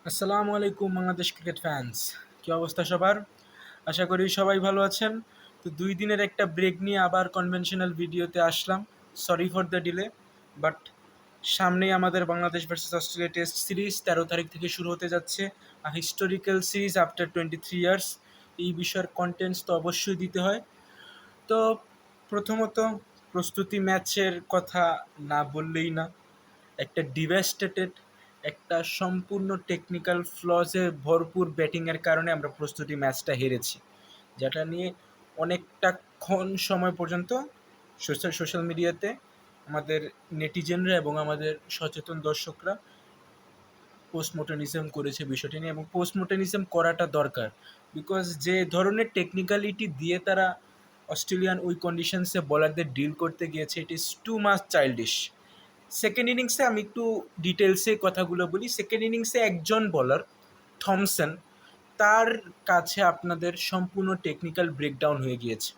আসসালামু আলাইকুম Bangladesh cricket fans. কী অবস্থা সবার? আশা করি সবাই ভালো আছেন। তো 2 দিনের একটা ব্রেক নিয়ে আবার কনভেনশনাল ভিডিওতে আসলাম। Sorry for the delay, but সামনেই আমাদের Bangladesh versus Australia test series 13 তারিখ থেকে শুরু হতে যাচ্ছে। Historical series after 23 years. এই বিষয়ের কন্টেন্টস তো অবশ্যই দিতে হয়। তো প্রথমত প্রস্তুতি ম্যাচের কথা না বললেই না। একটা ডিভাস্টেটেড, একটা সম্পূর্ণ টেকনিক্যাল ফ্লজে ভরপুর ব্যাটিংয়ের কারণে আমরা প্রস্তুতি ম্যাচটা হেরেছি, যেটা নিয়ে অনেকটাক্ষণ সময় পর্যন্ত সোশ্যাল মিডিয়াতে আমাদের নেটিজেনরা এবং আমাদের সচেতন দর্শকরা পোস্টমর্টেনিজম করেছে বিষয়টি নিয়ে, এবং পোস্টমর্টেনিজম করাটা দরকার। বিকজ যে ধরনের টেকনিক্যালিটি দিয়ে তারা অস্ট্রেলিয়ান ওই কন্ডিশনসে বলারদের ডিল করতে গিয়েছে, it is too much childish. Second ইনিংসে আমি একটু ডিটেলসে কথাগুলো বলি। সেকেন্ড ইনিংসে একজন বলার থমসন, তার কাছে আপনাদের সম্পূর্ণ টেকনিক্যাল ব্রেকডাউন হয়ে গিয়েছে।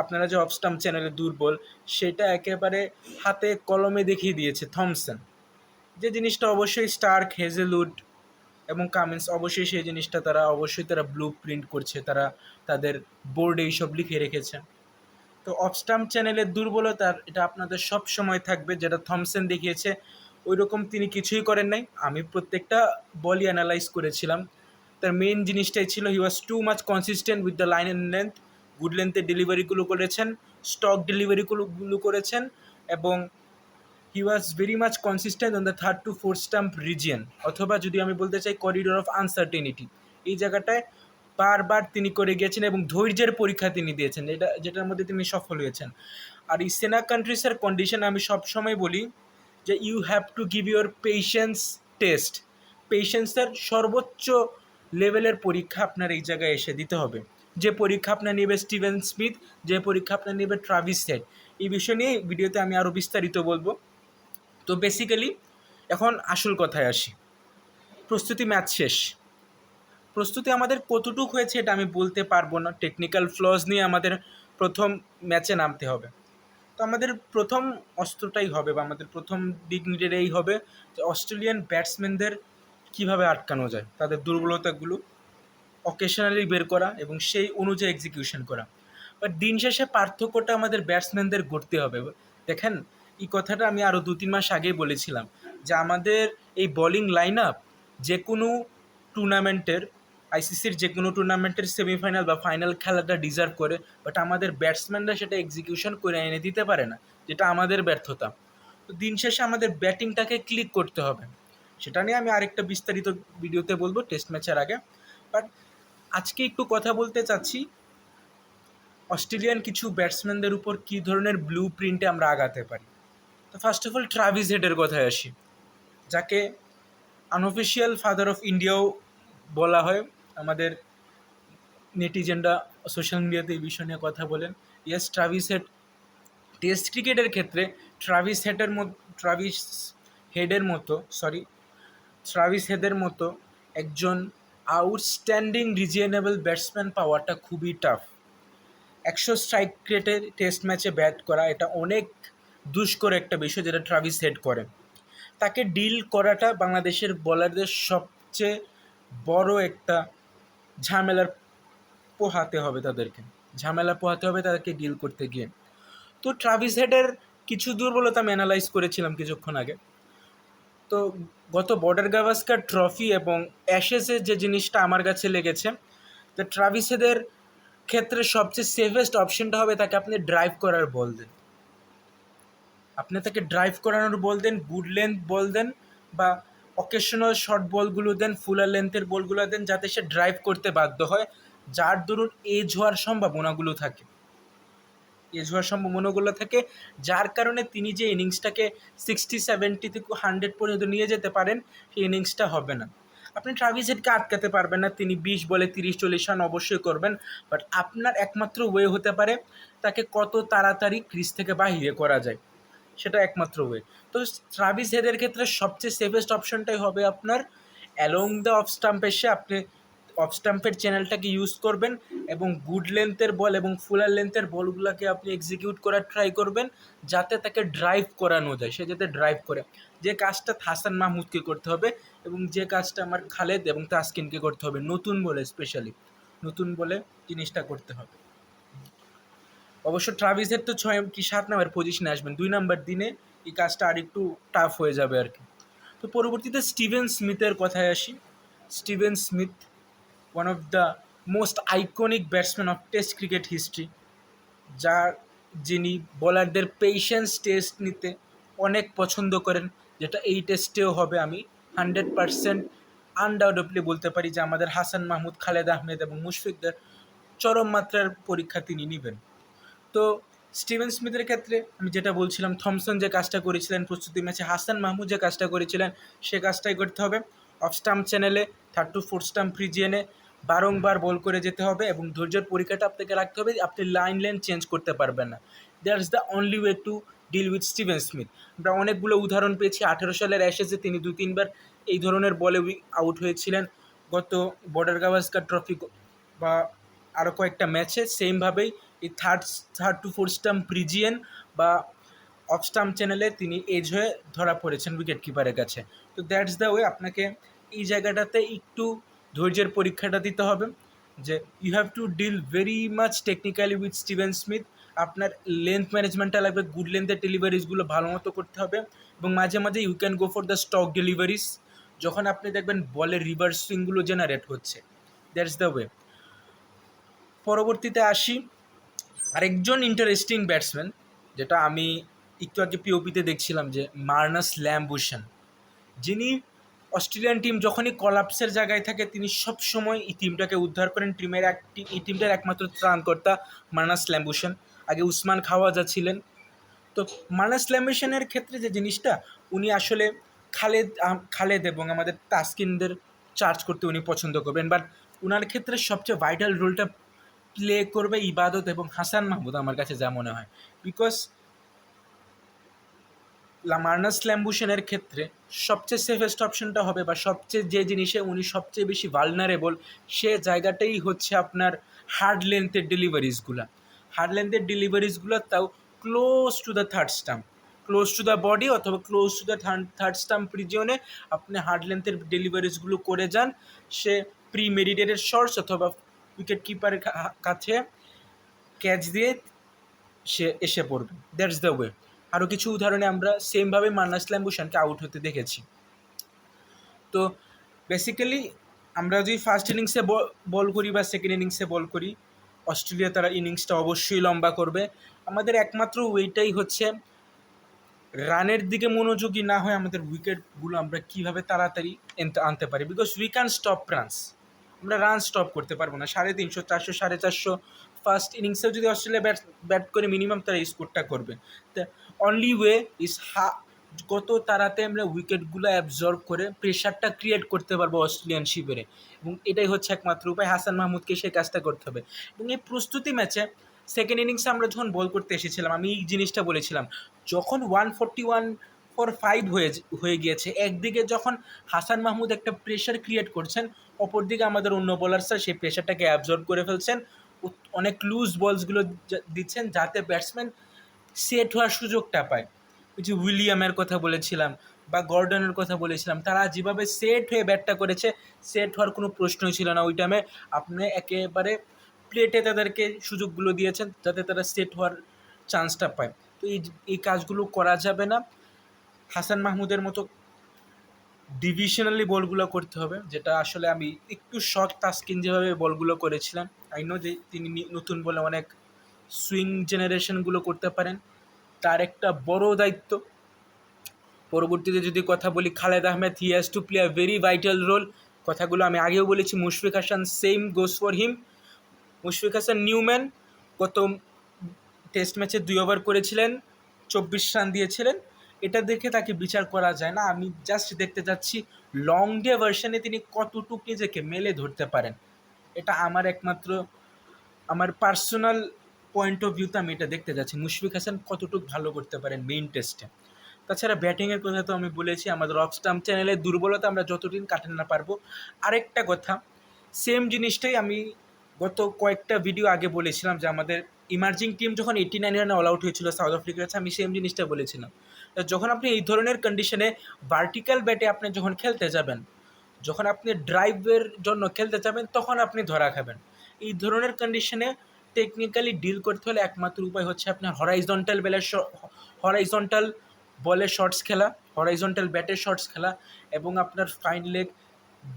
আপনারা যে অফস্টাম্প চ্যানেলে দুর্বল, সেটা একেবারে হাতে কলমে দেখিয়ে দিয়েছে থমসন। যে জিনিসটা অবশ্যই স্টার্ক, হেজেলউড এবং কামিন্স অবশ্যই সেই জিনিসটা তারা ব্লু প্রিন্ট করছে, তারা তাদের বোর্ডে এইসব লিখে রেখেছে। তো অফস্টাম্প চ্যানেলের দুর্বলতার এটা আপনাদের সব সময় থাকবে, যেটা থমসন দেখিয়েছে। ওই রকম তিনি কিছুই করেন নাই। আমি প্রত্যেকটা বলই অ্যানালাইজ করেছিলাম। তার মেইন জিনিসটাই ছিল he was too much consistent with the line and length. Good লেন্থের ডেলিভারিগুলো করেছেন, স্টক ডেলিভারিগুলো করেছেন, এবং he was very much consistent on the third to fourth stump region, অথবা যদি আমি বলতে চাই করিডোর অফ আনসার্টেনিটি। এই জায়গাটায় বারবার তিনি করে গিয়েছেন এবং ধৈর্যের পরীক্ষা তিনি দিয়েছেন, যেটার মধ্যে তিনি সফল হয়েছেন। আর এই সেনা কান্ট্রিসের কন্ডিশন আমি সবসময় বলি যে you have to give your patience test. পেশেন্সের সর্বোচ্চ লেভেলের পরীক্ষা আপনার এই জায়গায় এসে দিতে হবে। যে পরীক্ষা আপনার নেবে স্টিভেন স্মিথ, যে পরীক্ষা আপনার নেবে ট্রাভিস হেড। এই বিষয় নিয়ে ভিডিওতে আমি আরও বিস্তারিত বলবো। তো বেসিক্যালি এখন আসল কথায় আসি। প্রস্তুতি ম্যাচ শেষ। প্রস্তুতি আমাদের কতটুক হয়েছে এটা আমি বলতে পারবো না। টেকনিক্যাল ফ্লজ নিয়ে আমাদের প্রথম ম্যাচে নামতে হবে। তো আমাদের প্রথম অস্ত্রটাই হবে, বা আমাদের প্রথম ডিগনিটিটাই হবে যে অস্ট্রেলিয়ান ব্যাটসম্যানদের কীভাবে আটকানো যায়, তাদের দুর্বলতাগুলো অকেশনালি বের করা এবং সেই অনুযায়ী এক্সিকিউশন করা। বাট দিন শেষে পার্থক্যটা আমাদের ব্যাটসম্যানদের গড়তে হবে। দেখেন, এই কথাটা আমি আরও 2-3 মাস আগেই বলেছিলাম যে আমাদের এই বোলিং লাইন আপ যে কোনো টুর্নামেন্টের, আইসিসির যে কোনো টুর্নামেন্টের সেমিফাইনাল বা ফাইনাল খেলাটা ডিজার্ভ করে, বাট আমাদের ব্যাটসম্যানরা সেটা এক্সিকিউশন করে এনে দিতে পারে না, যেটা আমাদের ব্যর্থতা। তো দিন শেষে আমাদের ব্যাটিংটাকে ক্লিক করতে হবে। সেটা নিয়ে আমি আরেকটা বিস্তারিত ভিডিওতে বলবো টেস্ট ম্যাচের আগে। বাট আজকে একটু কথা বলতে চাচ্ছি অস্ট্রেলিয়ান কিছু ব্যাটসম্যানদের উপর কী ধরনের ব্লু প্রিন্টে আমরা আগাতে পারি। তো ফার্স্ট অফ অল ট্রাভিস হেডের কথায় আসি, যাকে আনঅফিসিয়াল ফাদার অফ ইন্ডিয়াও বলা হয়। আমাদের নেটিজেনরা সোশ্যাল মিডিয়াতে এই বিষয় নিয়ে কথা বলেন। ইয়েস, ট্রাভিস হেড টেস্ট ক্রিকেটের ক্ষেত্রে ট্রাভিস হেডের মতো একজন আউটস্ট্যান্ডিং রিজিয়নেবল ব্যাটসম্যান পাওয়াটা খুবই টাফ। 100 স্ট্রাইক রেটে টেস্ট ম্যাচে ব্যাট করা এটা অনেক দুষ্কর একটা বিষয়, যেটা ট্রাভিস হেড করে। তাকে ডিল করাটা বাংলাদেশের বোলারদের সবচেয়ে বড় একটা ঝামেলা পোহাতে হবে তাদেরকে ডিল করতে গিয়ে। তো ট্রাভিস হেডের কিছু দুর্বলতা আমি অ্যানালাইজ করেছিলাম কিছুক্ষণ আগে। তো গত বর্ডার গাভাস্কার ট্রফি এবং অ্যাশেজে যে জিনিসটা আমার কাছে লেগেছে, তো ট্রাভিস হেডের ক্ষেত্রে সবচেয়ে সেফেস্ট অপশনটা হবে তাকে আপনি ড্রাইভ করার বল দেন। আপনি তাকে ড্রাইভ করানোর বল দেন, গুড লেন্থ বল দেন, বা অকেশনাল শর্ট বলগুলো দেন, ফুলার লেন্থের বলগুলো দেন, যাতে সে ড্রাইভ করতে বাধ্য হয়, যার দরুন এজ হওয়ার সম্ভাবনাগুলো থাকে, যার কারণে তিনি যে ইনিংসটাকে 60-70 থেকে 100 পর্যন্ত নিয়ে যেতে পারেন, সেই ইনিংসটা হবে না। আপনি ট্রাভিস হেডকে আটকাতে পারবেন না, তিনি 20 বলে 30-40 রান অবশ্যই করবেন, বাট আপনার একমাত্র ওয়ে হতে পারে তাকে কত তাড়াতাড়ি ক্রিজ থেকে বাহিরে করা যায়, সেটা একমাত্র ওয়ে। তো ট্রাভিস হেডের ক্ষেত্রে সবচেয়ে সেফেস্ট অপশনটাই হবে আপনার অ্যালং দ্য অফ স্টাম্প এসে আপনি অফ স্টাম্পের চ্যানেলটাকে ইউজ করবেন এবং গুড লেন্থের বল এবং ফুলার লেন্থের বলগুলোকে আপনি এক্সিকিউট করার ট্রাই করবেন, যাতে তাকে ড্রাইভ করানো যায়, সে যাতে ড্রাইভ করে। যে কাজটা হাসান মাহমুদকে করতে হবে এবং যে কাজটা আমার খালেদ এবং তাসকিনকে করতে হবে, নতুন বলে স্পেশালি নতুন বলে জিনিসটা করতে হবে। অবশ্য ট্রাভিসের তো 6 কি 7 নাম্বার পজিশনে আসবেন, 2 নাম্বার দিনে এই কাজটা আরেকটু টাফ হয়ে যাবে আর কি। তো পরবর্তীতে স্টিভেন স্মিথের কথায় আসি। Steven Smith, one of the most iconic batsman of test cricket history, যার যিনি বোলারদের পেশেন্স টেস্ট নিতে অনেক পছন্দ করেন, যেটা এই টেস্টেও হবে। আমি 100% আনডাউটেবলি বলতে পারি যে আমাদের হাসান মাহমুদ, খালেদ আহমেদ এবং মুশফিকদের চরম মাত্রার পরীক্ষা তিনি নেবেন। তো স্টিভেন স্মিথের ক্ষেত্রে আমি যেটা বলছিলাম, থমসন যে কাজটা করেছিলেন প্রস্তুতি ম্যাচে, হাসান মাহমুদ যে কাজটা করেছিলেন সে কাজটাই করতে হবে। অফ স্টাম্প চ্যানেলে 3rd to 4th স্টাম্প রিজিয়নে বারংবার বল করে যেতে হবে এবং ধৈর্যের পরীক্ষাটা আপনাকে রাখতে হবে। আপনি লাইন চেঞ্জ করতে পারবেন না। That's the only way to deal with Steven Smith. আমরা অনেকগুলো উদাহরণ পেয়েছি। 18 সালের অ্যাশেজে তিনি 2-3 বার এই ধরনের বলে আউট হয়েছিলেন। গত বর্ডার গাভাস্কার ট্রফি বা আরও কয়েকটা ম্যাচে সেমভাবেই এই third to fourth stump region বা অফ স্টাম্প চ্যানেলে তিনি এজ হয়ে ধরা পড়েছেন উইকেট কিপারের কাছে। তো দ্যাটস দ্য ওয়ে, আপনাকে এই জায়গাটাতে একটু ধৈর্যের পরীক্ষাটা দিতে হবে যে you have to deal very much technically with Steven Smith. আপনার লেন্থ ম্যানেজমেন্টটা লাগবে, গুড লেন্থের ডেলিভারিজগুলো ভালো মতো করতে হবে এবং মাঝে মাঝে you can go for the stock deliveries, যখন আপনি দেখবেন বলের রিভার্স সুইংগুলো জেনারেট হচ্ছে। That's the way. পরবর্তীতে আসি আরেকজন ইন্টারেস্টিং ব্যাটসম্যান, যেটা আমি একটু আগে পিওপিতে দেখছিলাম, যে মার্নাস ল্যাম্বুশন, যিনি অস্ট্রেলিয়ান টিম যখনই কলাপসের জায়গায় থাকে তিনি সবসময় এই টিমটাকে উদ্ধার করেন। এই টিমটার একমাত্র ত্রাণকর্তা মার্নাস ল্যাম্বুশন। আগে উসমান খাওয়াজা ছিলেন। তো মার্নাস ল্যাম্বুশনের ক্ষেত্রে যে জিনিসটা, উনি আসলে খালেদ এবং আমাদের তাসকিনদের চার্জ করতে উনি পছন্দ করবেন, বাট ওনার ক্ষেত্রে সবচেয়ে ভাইটাল রোলটা প্লে করবে ইবাদত এবং হাসান মাহমুদ আমার কাছে যা মনে হয়। বিকজ মার্নাস ল্যাম্বুশনের ক্ষেত্রে সবচেয়ে সেফেস্ট অপশনটা হবে বা সবচেয়ে যে জিনিসে উনি সবচেয়ে বেশি ভালনারেবল, সে জায়গাটাই হচ্ছে আপনার হার্ড লেন্থের ডেলিভারিজগুলো, তাও close to the third stump, close to the body অথবা close to the third stump রিজিয়নে আপনি হার্ড লেন্থের ডেলিভারিজগুলো করে যান। সে প্রি মেডিটেটেড শর্টস অথবা উইকেট কিপারের কাছে ক্যাচ দিয়ে সে এসে পড়বে। That's the way. আরও কিছু উদাহরণে আমরা সেমভাবে মার্নাস ল্যাম্বুশনকে আউট হতে দেখেছি। তো বেসিক্যালি আমরা যদি ফার্স্ট ইনিংসে বল করি বা সেকেন্ড ইনিংসে বল করি, অস্ট্রেলিয়া তারা ইনিংসটা অবশ্যই লম্বা করবে। আমাদের একমাত্র ওয়েটাই হচ্ছে রানের দিকে মনোযোগী না হয় আমাদের উইকেটগুলো আমরা কীভাবে তাড়াতাড়ি আনতে পারি। Because we can stop runs, আমরা রান স্টপ করতে পারবো না। 350, 400, 450 ফার্স্ট ইনিংসেও যদি অস্ট্রেলিয়া ব্যাট করে মিনিমাম তারা এই স্কোরটা করবে। দ্য অনলি ওয়ে ইজ কত তাড়াতে আমরা উইকেটগুলো অ্যাবজর্ব করে প্রেশারটা ক্রিয়েট করতে পারবো অস্ট্রেলিয়ান শিবিরে, এবং এটাই হচ্ছে একমাত্র উপায়। হাসান মাহমুদকে সেই কাজটা করতে হবে। এবং এই প্রস্তুতি ম্যাচে সেকেন্ড ইনিংসে আমরা যখন বল করতে এসেছিলাম, আমি এই জিনিসটা বলেছিলাম, যখন 141 ফর 5 হয়ে গিয়েছে, একদিকে যখন হাসান মাহমুদ একটা প্রেশার ক্রিয়েট করছেন, অপরদিকে আমাদের অন্য বোলার্সরা সেই প্রেশারটাকে অ্যাবজর্ব করে ফেলছেন, অনেক লুজ বলসগুলো দিচ্ছেন যাতে ব্যাটসম্যান সেট হওয়ার সুযোগটা পায়। ওই যে উইলিয়ামের কথা বলেছিলাম বা গর্ডনের কথা বলেছিলাম, তারা যেভাবে সেট হয়ে ব্যাটটা করেছে, সেট হওয়ার কোনো প্রশ্নই ছিল না ওই টাইমে। আপনি একেবারে প্লেটে তাদেরকে সুযোগগুলো দিয়েছেন যাতে তারা সেট হওয়ার চান্সটা পায়। তো এই কাজগুলো করা যাবে না। হাসান মাহমুদের মতো ডিভিশনালি বলগুলো করতে হবে, যেটা আসলে আমি একটু শখ তাসকিন যেভাবে বলগুলো করেছিলাম। আই নো যে তিনি নতুন বলে অনেক সুইং জেনারেশনগুলো করতে পারেন, তার একটা বড় দায়িত্ব। পরবর্তীতে যদি কথা বলি Khaled Ahmed, he has to play a very vital role. কথাগুলো আমি আগেও বলেছি। Mushfiq Hasan, same goes for him. Mushfiq Hasan new man গত টেস্ট ম্যাচে 2 ওভার করেছিলেন, 24 রান দিয়েছিলেন। এটা দেখে তাকে বিচার করা যায় না। আমি জাস্ট দেখতে চাচ্ছি লং ডে ভার্সনে তিনি কতটুকু নিজেকে মেলে ধরতে পারেন। এটা আমার পার্সোনাল পয়েন্ট অফ ভিউতে আমি এটা দেখতে যাচ্ছি, মুশফিক হাসান কতটুকু ভালো করতে পারেন মেইন টেস্টে। তাছাড়া ব্যাটিংয়ের কথা তো আমি বলেছি, আমাদের অফ স্টাম্প চ্যানেলের দুর্বলতা আমরা যতদিন কাটাতে না পারবো। আরেকটা কথা, সেম জিনিসটাই আমি গত কয়েকটা ভিডিও আগে বলেছিলাম যে আমাদের ইমার্জিং টিম যখন 89 রানে অল আউট হয়েছিল সাউথ আফ্রিকার কাছে, আমি সেম জিনিসটা বলেছিলাম। তো যখন আপনি এই ধরনের কন্ডিশনে ভার্টিক্যাল ব্যাটে আপনি যখন খেলতে যাবেন, যখন আপনি ড্রাইভের জন্য খেলতে যাবেন, তখন আপনি ধরা খাবেন। এই ধরনের কন্ডিশনে টেকনিক্যালি ডিল করতে হলে একমাত্র উপায় হচ্ছে আপনার হরাইজন্টাল বলের শর্টস খেলা, হরাইজন্টাল ব্যাটের শর্টস খেলা, এবং আপনার fine leg,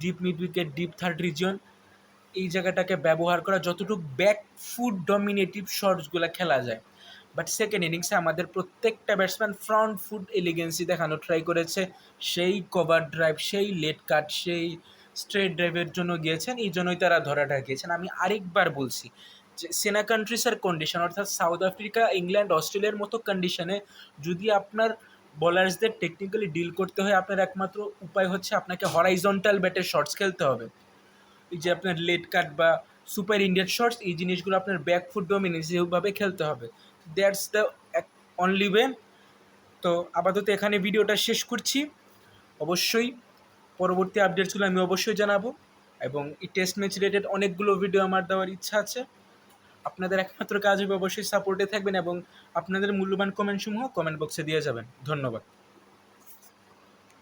deep mid wicket, deep third region, এই জায়গাটাকে ব্যবহার করা, যতটুকু ব্যাক ফুট ডমিনেটিভ শটসগুলো খেলা যায়। বাট সেকেন্ড ইনিংসে আমাদের প্রত্যেকটা ব্যাটসম্যান ফ্রন্ট ফুট এলিগেন্সি দেখানো ট্রাই করেছে, সেই কভার ড্রাইভ, সেই লেট কাট, সেই স্ট্রেট ড্রাইভের জন্য গিয়েছেন, এই জন্যই তারা ধরাটা গিয়েছেন। আমি আরেকবার বলছি যে সেনা কান্ট্রিসের কন্ডিশন, অর্থাৎ সাউথ আফ্রিকা, ইংল্যান্ড, অস্ট্রেলিয়ার মতো কন্ডিশনে যদি আপনার বোলার্সদের টেকনিক্যালি ডিল করতে হয়, আপনার একমাত্র উপায় হচ্ছে আপনাকে হরাইজন্টাল ব্যাটের শটস খেলতে হবে। এই যে আপনার লেট কাট বা সুপার ইন্ডিয়ান শটস, এই জিনিসগুলো আপনার ব্যাক ফুট ডমিনেন্সিভাবে খেলতে হবে। That's the only way. তো আপাতত এখানে ভিডিওটা শেষ করছি। অবশ্যই পরবর্তী আপডেটসগুলো আমি অবশ্যই জানাবো, এবং এই টেস্ট ম্যাচ রিলেটেড অনেকগুলো ভিডিও আমার দেওয়ার ইচ্ছা আছে। আপনাদের একমাত্র কাজ হবে অবশ্যই সাপোর্টে থাকবেন এবং আপনাদের মূল্যবান কমেন্টসমূহ কমেন্ট বক্সে দিয়ে যাবেন। ধন্যবাদ।